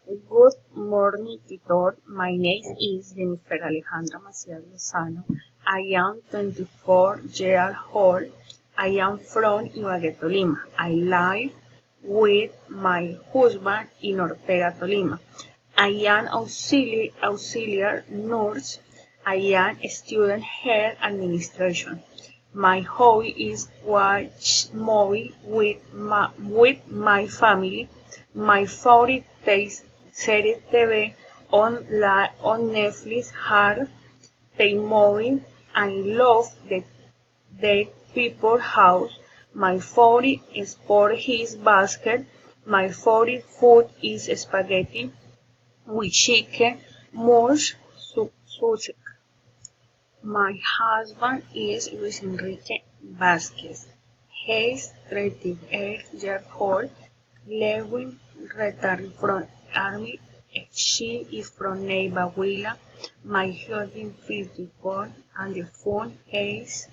Good morning, tutor. My name is Jennifer Alejandra Macias Lozano. I am 24 years old. I am from Ibagué, Tolima. I live with my husband in Ortega, Tolima. I am auxiliary nurse. I am a student health administration. My hobby is watch movie with my family. My favorite series TV on Netflix are the movie. I love the people house. My favorite sport is basket. My favorite food is spaghetti with chicken, mush, sushi. My husband is Luis Enrique Vasquez. He's 38 years old, living retired from Army. She is from Neiva Huila. My husband 54 and the phone is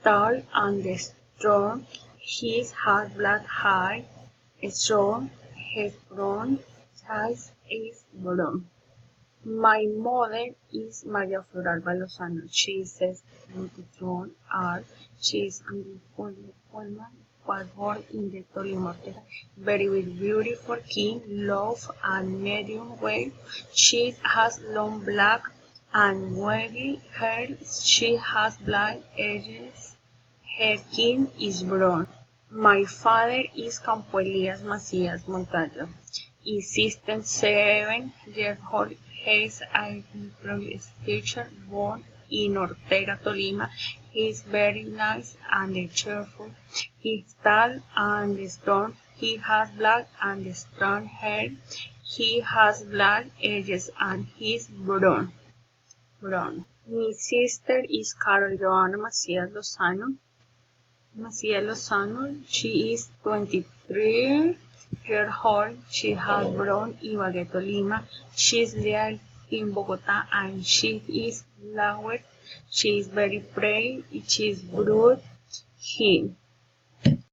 tall and strong. He has black hair, strong, his brown size is brown. My mother is Maria Floral Balozano. She is on the throne art. She is an woman was born in the Tolima. Very beautiful, keen, love, and medium weight. She has long black and wavy hair. She has black edges. Her skin is brown. My father is Campo Elias Macías Montallo. Is 7 years old. He is a previous teacher born in Ortega, Tolima. He is very nice and cheerful. He is tall and strong. He has black and strong hair. He has black edges and he is brown. My sister is Carol Joana Macias Lozano. She is 23 years old. She has born in Ibagué, Tolima. She is living in Bogota and she is loud. She is very brave. She is good.